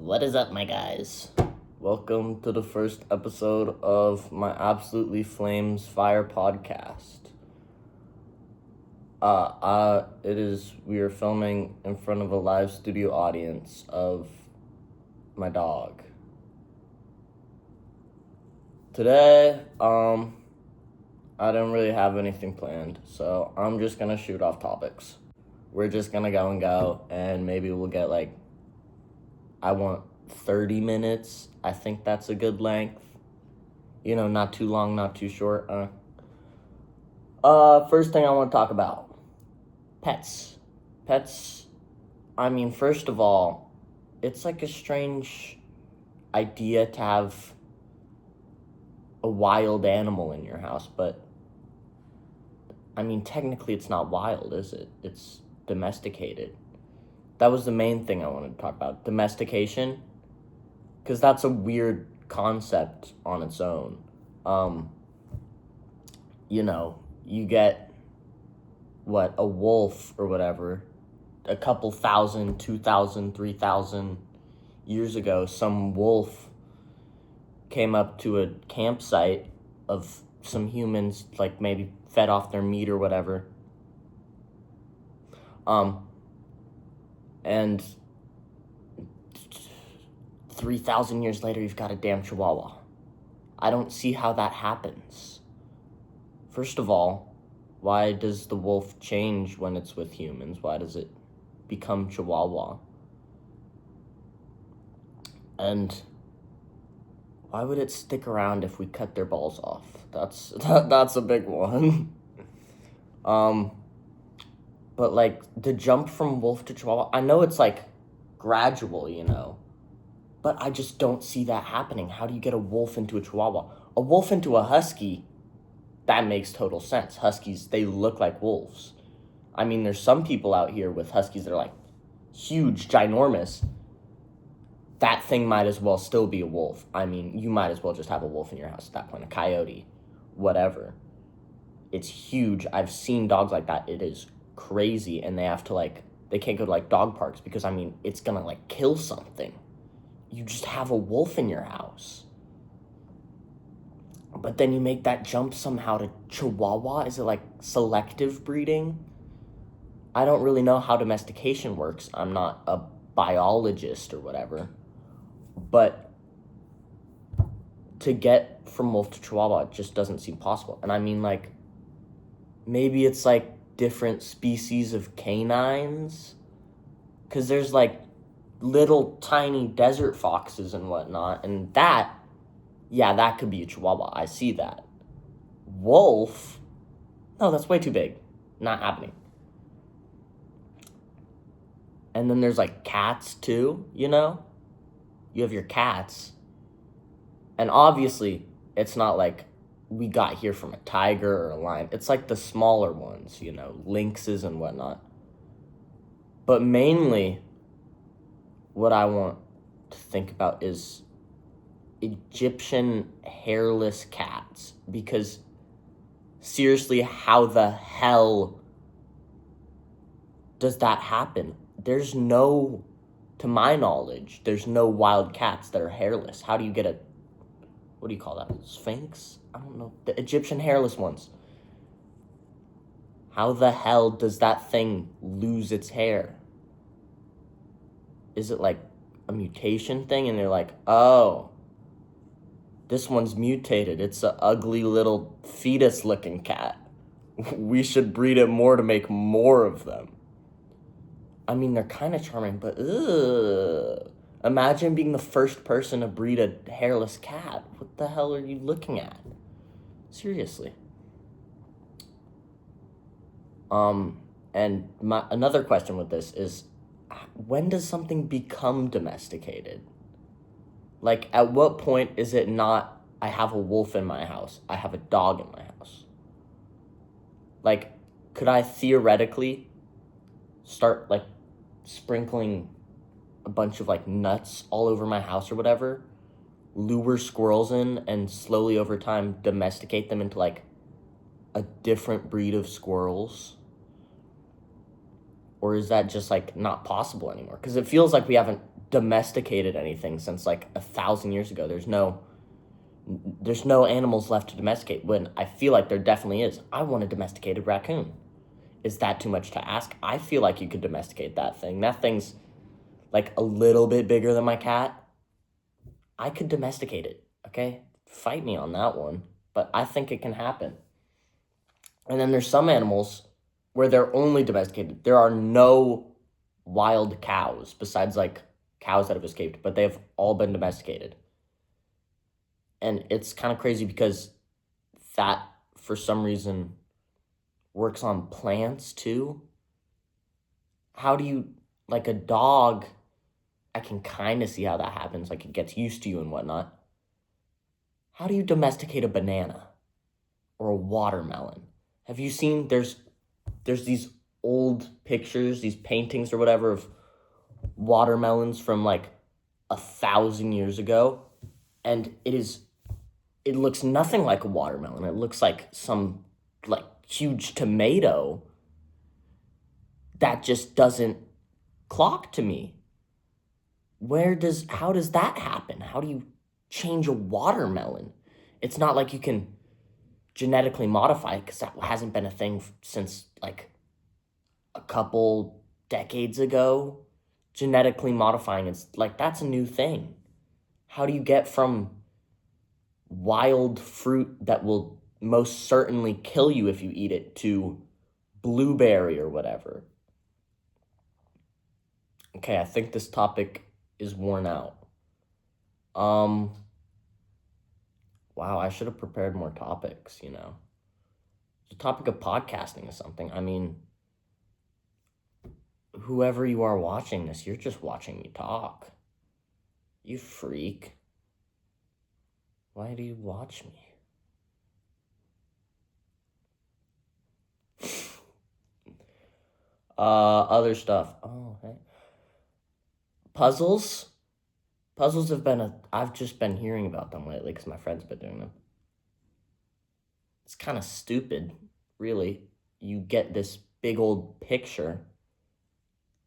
What is up, my guys? Welcome to the first episode of my Absolutely Flames Fire podcast. We are filming in front of a live studio audience of my dog. Today, I didn't really have anything planned, so I'm just gonna shoot off topics. We're just gonna go, and maybe we'll get I want 30 minutes. I think that's a good length. You know, not too long, not too short. First thing I want to talk about. Pets. Pets, first of all, it's like a strange idea to have a wild animal in your house, but technically it's not wild, is it? It's domesticated. That was the main thing I wanted to talk about. Domestication. Because that's a weird concept on its own. You get, a wolf or whatever, a couple 1,000, 2,000, 3,000 years ago, some wolf came up to a campsite of some humans, maybe fed off their meat or whatever. And 3,000 years later, you've got a damn Chihuahua. I don't see how that happens. First of all, why does the wolf change when it's with humans? Why does it become Chihuahua? And why would it stick around if we cut their balls off? That's a big one. But the jump from wolf to Chihuahua, I know it's gradual, but I just don't see that happening. How do you get a wolf into a Chihuahua? A wolf into a husky, that makes total sense. Huskies, they look like wolves. There's some people out here with huskies that are huge, ginormous. That thing might as well still be a wolf. You might as well just have a wolf in your house at that point, a coyote, whatever. It's huge. I've seen dogs like that. It is crazy, and they have to they can't go to dog parks because it's gonna kill something. You just have a wolf in your house. But then you make that jump somehow to Chihuahua. Is it selective breeding? I don't really know how domestication works. I'm not a biologist or whatever. But to get from wolf to Chihuahua just doesn't seem possible. And maybe it's different species of canines, because there's little tiny desert foxes and whatnot, and that could be a Chihuahua. I see that. Wolf, no, that's way too big. Not happening. And then there's cats too, You have your cats, and obviously it's not we got here from a tiger or a lion. It's the smaller ones, lynxes and whatnot. But mainly, what I want to think about is Egyptian hairless cats. Because, seriously, how the hell does that happen? To my knowledge, there's no wild cats that are hairless. How do you get what do you call that? Sphinx? I don't know. The Egyptian hairless ones. How the hell does that thing lose its hair? Is it a mutation thing? And they're oh, this one's mutated. It's an ugly little fetus-looking cat. We should breed it more to make more of them. They're kind of charming, but ugh. Imagine being the first person to breed a hairless cat. What the hell are you looking at? Seriously. And another question with this is, when does something become domesticated? At what point is it not, I have a wolf in my house, I have a dog in my house? Could I theoretically start, sprinkling a bunch of nuts all over my house or whatever, lure squirrels in, and slowly over time domesticate them into a different breed of squirrels? Or is that just not possible anymore? Because it feels like we haven't domesticated anything since like 1,000 years ago. There's no animals left to domesticate, when I feel like there definitely is. I want a domesticated raccoon. Is that too much to ask? I feel like you could domesticate that thing. That thing's like a little bit bigger than my cat. I could domesticate it, okay? Fight me on that one. But I think it can happen. And then there's some animals where they're only domesticated. There are no wild cows besides like cows that have escaped, but they have all been domesticated. And it's kind of crazy because that, for some reason, works on plants too. How do you, like a dog, I can kind of see how that happens, like it gets used to you and whatnot. How do you domesticate a banana or a watermelon? Have you seen, there's these old pictures, these paintings or whatever of watermelons from like 1,000 years ago, and it looks nothing like a watermelon. It looks like some like huge tomato that just doesn't clock to me. How does that happen? How do you change a watermelon? It's not like you can genetically modify it, because that hasn't been a thing since like a couple decades ago. Genetically modifying, it's like, that's a new thing. How do you get from wild fruit that will most certainly kill you if you eat it to blueberry or whatever? Okay, I think this topic is worn out. Wow, I should have prepared more topics, you know. The topic of podcasting is something. I mean, whoever you are watching this, you're just watching me talk. You freak. Why do you watch me? Other stuff. Oh, hey. Puzzles. Puzzles I've just been hearing about them lately because my friend's been doing them. It's kind of stupid, really. You get this big old picture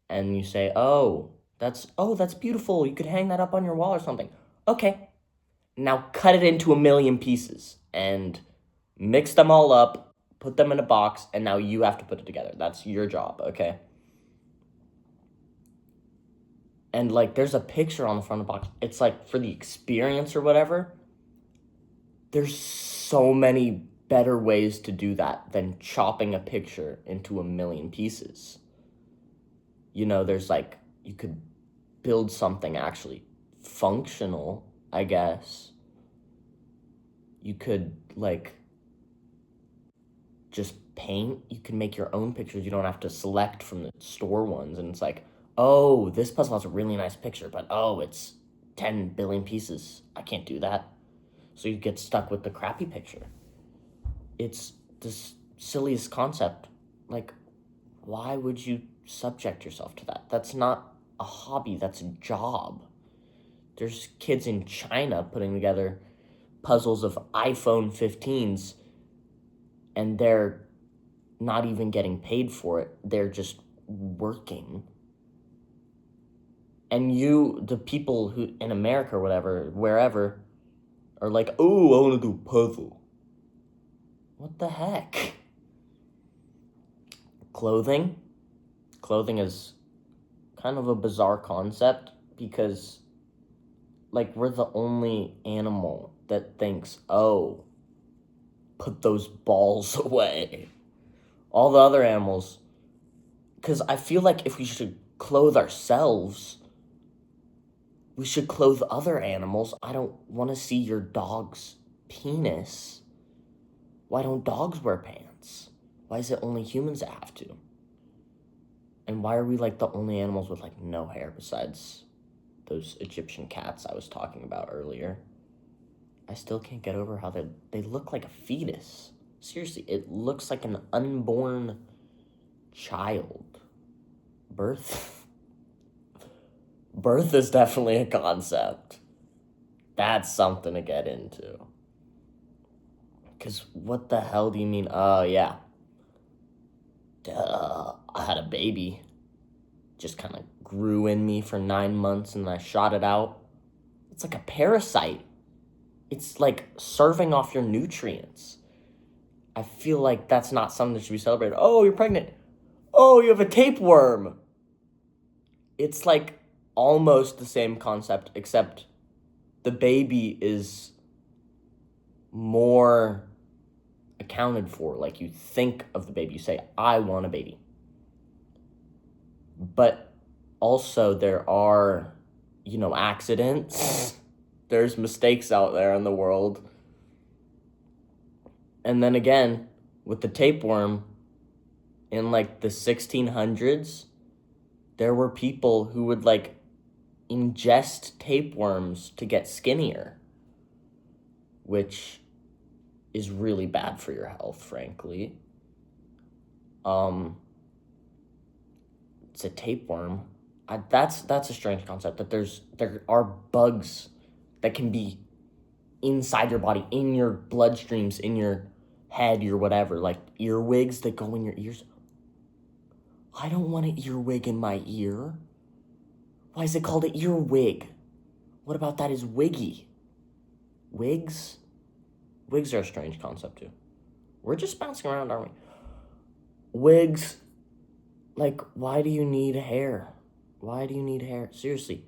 and you say, oh, that's beautiful. You could hang that up on your wall or something. Okay. Now cut it into 1,000,000 pieces and mix them all up, put them in a box, and now you have to put it together. That's your job, okay? And like, there's a picture on the front of the box. It's like for the experience or whatever. There's so many better ways to do that than chopping a picture into 1,000,000 pieces. You know, there's like, you could build something actually functional, I guess. You could like just paint. You can make your own pictures. You don't have to select from the store ones. And it's like, oh, this puzzle has a really nice picture, but oh, it's 10 billion pieces. I can't do that. So you get stuck with the crappy picture. It's the silliest concept. Like, why would you subject yourself to that? That's not a hobby, that's a job. There's kids in China putting together puzzles of iPhone 15s, and they're not even getting paid for it. They're just working. And the people who in America or whatever, wherever, are like, oh, I want to do a puzzle. What the heck? Clothing is kind of a bizarre concept because, like, we're the only animal that thinks, oh, put those balls away. All the other animals, because I feel like if we should clothe ourselves, we should clothe other animals. I don't want to see your dog's penis. Why don't dogs wear pants? Why is it only humans that have to? And why are we like the only animals with like no hair besides those Egyptian cats I was talking about earlier? I still can't get over how they look like a fetus. Seriously, it looks like an unborn child. Birth is definitely a concept. That's something to get into. Because what the hell do you mean? Oh, yeah. Duh, I had a baby. just kind of grew in me for 9 months and I shot it out. It's like a parasite. It's like serving off your nutrients. I feel like that's not something that should be celebrated. Oh, you're pregnant. Oh, you have a tapeworm. It's like almost the same concept, except the baby is more accounted for. Like, you think of the baby, you say, I want a baby. But also there are, accidents. There's mistakes out there in the world. And then again, with the tapeworm, in like the 1600s, there were people who would like ingest tapeworms to get skinnier, which is really bad for your health, frankly. It's a tapeworm. That's a strange concept, that there are bugs that can be inside your body, in your bloodstreams, in your head, your whatever, like earwigs that go in your ears. I don't want an earwig in my ear. Why is it called an earwig? What about that is wiggy? Wigs? Wigs are a strange concept too. We're just bouncing around, aren't we? Wigs. Like, why do you need hair? Why do you need hair? Seriously.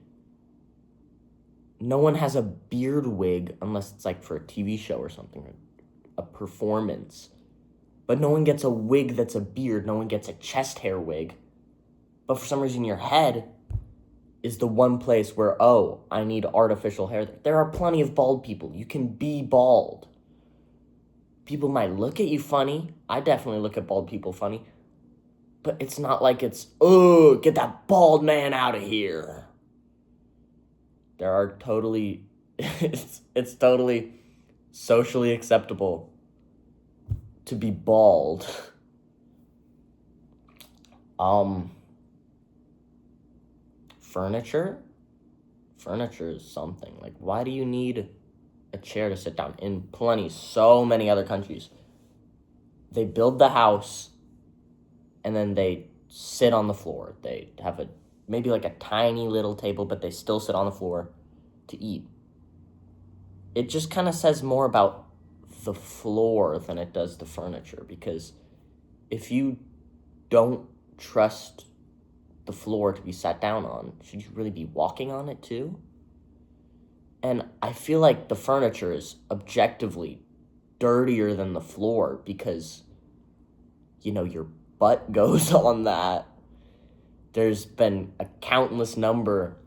No one has a beard wig unless it's like for a TV show or something, or a performance. But no one gets a wig that's a beard. No one gets a chest hair wig. But for some reason, your head is the one place where, oh, I need artificial hair. There are plenty of bald people. You can be bald. People might look at you funny. I definitely look at bald people funny. But it's not like it's, oh, get that bald man out of here. There are totally, it's totally socially acceptable to be bald. Furniture? Furniture is something. Like, why do you need a chair to sit down? In so many other countries, they build the house and then they sit on the floor. They have maybe like a tiny little table, but they still sit on the floor to eat. It just kind of says more about the floor than it does the furniture, because if you don't trust the floor to be sat down on, should you really be walking on it too? And I feel like the furniture is objectively dirtier than the floor because, your butt goes on that. There's been a countless number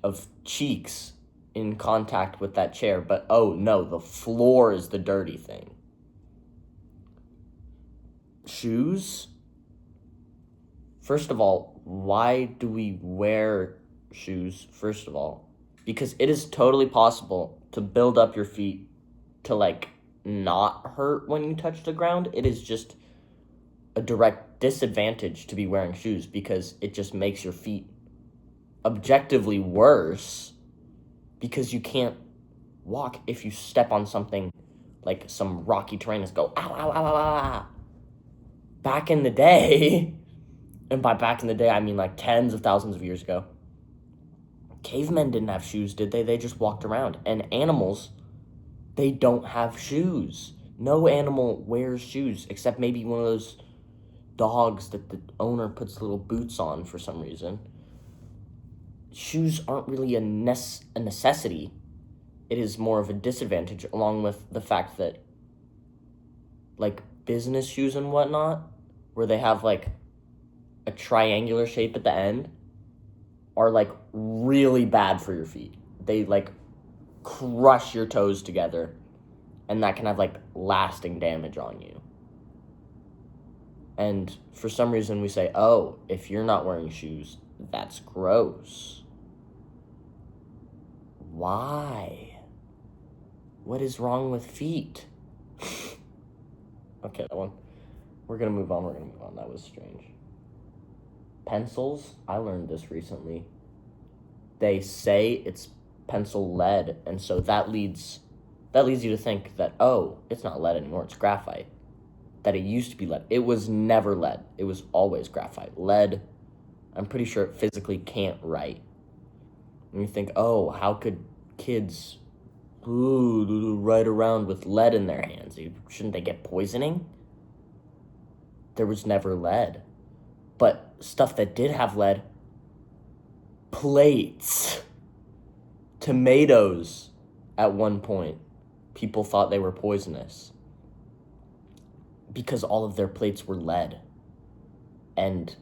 of cheeks in contact with that chair, but oh no, the floor is the dirty thing. Shoes? First of all, why do we wear shoes, first of all? Because it is totally possible to build up your feet to, like, not hurt when you touch the ground. It is just a direct disadvantage to be wearing shoes because it just makes your feet objectively worse because you can't walk if you step on something like some rocky terrain and go, ow, ow, ow, ow, ow. Back in the day, and by back in the day, I mean like tens of thousands of years ago, cavemen didn't have shoes, did they? They just walked around. And animals, they don't have shoes. No animal wears shoes, except maybe one of those dogs that the owner puts little boots on for some reason. Shoes aren't really a necessity. It is more of a disadvantage, along with the fact that, like, business shoes and whatnot, where they have, like, a triangular shape at the end, are, like, really bad for your feet. They, like, crush your toes together, and that can have, like, lasting damage on you. And for some reason we say, oh, if you're not wearing shoes, that's gross. Why? What is wrong with feet? Okay, that one. We're gonna move on. That was strange. Pencils, I learned this recently. They say it's pencil lead, and so that leads you to think that, oh, it's not lead anymore, it's graphite. That it used to be lead. It was never lead. It was always graphite. Lead I'm pretty sure it physically can't write. And you think, oh, how could kids ride around with lead in their hands? Shouldn't they get poisoning? There was never lead. But stuff that did have lead, plates, tomatoes, at one point, people thought they were poisonous because all of their plates were lead. And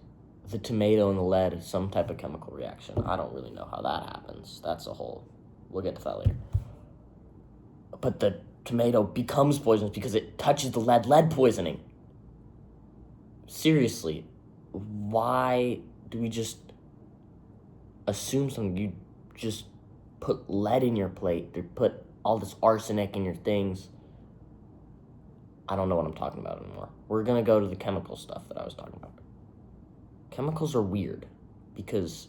the tomato and the lead is some type of chemical reaction. I don't really know how that happens. We'll get to that later. But the tomato becomes poisonous because it touches the lead poisoning. Seriously, why do we just assume something? You just put lead in your plate, you put all this arsenic in your things. I don't know what I'm talking about anymore. We're gonna go to the chemical stuff that I was talking about. Chemicals are weird because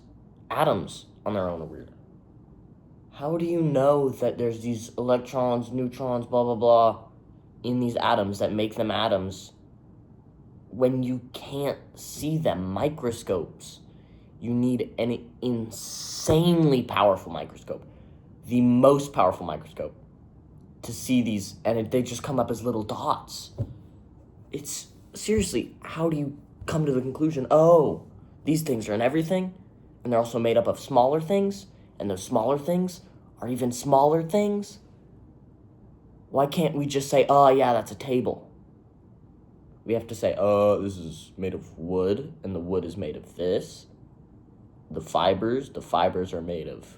atoms on their own are weird. How do you know that there's these electrons, neutrons, blah, blah, blah, in these atoms that make them atoms when you can't see them? Microscopes. You need an insanely powerful microscope, the most powerful microscope, to see these, and they just come up as little dots. It's, seriously, how do you come to the conclusion, oh, these things are in everything, and they're also made up of smaller things, and those smaller things are even smaller things? Why can't we just say, oh, yeah, that's a table? We have to say, oh, this is made of wood, and the wood is made of this. The fibers are made of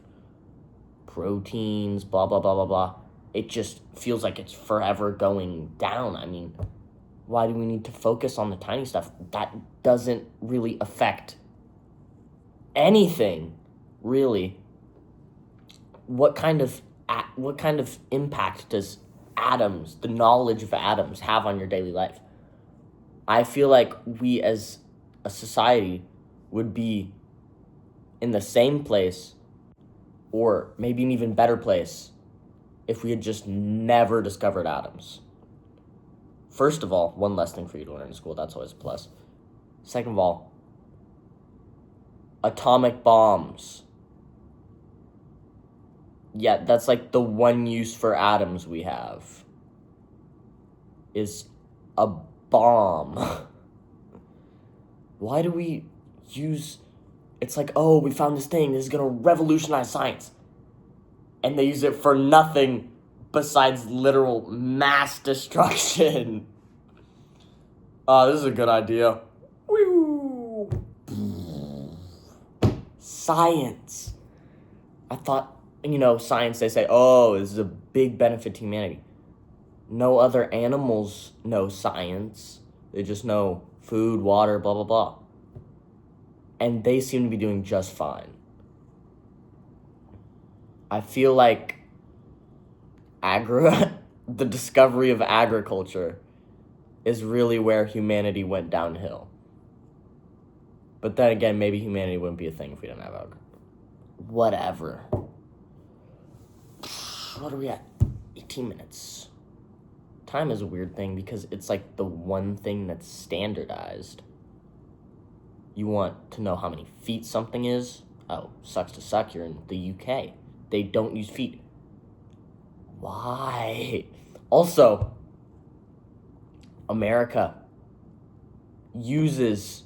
proteins, blah, blah, blah, blah, blah. It just feels like it's forever going down. I mean, why do we need to focus on the tiny stuff? That doesn't really affect anything, really. What kind of impact does atoms, the knowledge of atoms, have on your daily life? I feel like we as a society would be in the same place, or maybe an even better place, if we had just never discovered atoms. First of all, one less thing for you to learn in school, that's always a plus. Second of all, atomic bombs. Yeah, that's like the one use for atoms we have, is a bomb. Why do we use... It's like, oh, we found this thing, this is gonna revolutionize science. And they use it for nothing besides literal mass destruction. This is a good idea. Woo! Science. I thought, science, they say, oh, this is a big benefit to humanity. No other animals know science. They just know food, water, blah, blah, blah. And they seem to be doing just fine. I feel like the discovery of agriculture is really where humanity went downhill. But then again, maybe humanity wouldn't be a thing if we didn't have agriculture. Whatever. What are we at? 18 minutes. Time is a weird thing because it's like the one thing that's standardized. You want to know how many feet something is? Oh, sucks to suck, you're in the UK. They don't use feet. Why? Also, America uses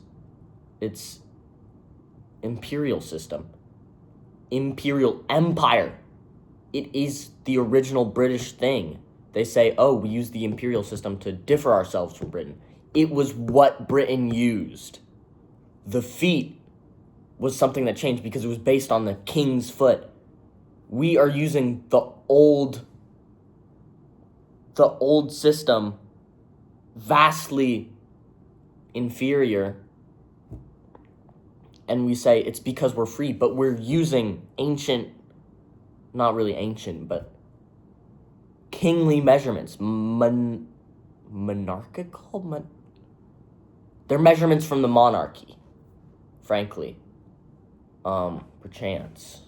its imperial system. Imperial empire. It is the original British thing. They say, oh, we use the imperial system to differ ourselves from Britain. It was what Britain used. The feet was something that changed because it was based on the king's foot. We are using the old system, vastly inferior, and we say it's because we're free, but we're using ancient, not really ancient, but kingly measurements, monarchical? They're measurements from the monarchy. Frankly, perchance.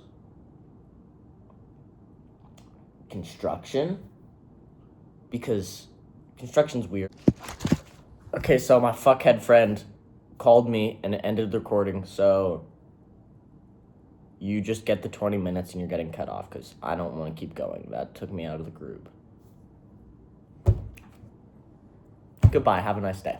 Construction, because construction's weird. Okay, so my fuckhead friend called me and it ended the recording, so you just get the 20 minutes and you're getting cut off because I don't want to keep going. That took me out of the group. Goodbye. Have a nice day.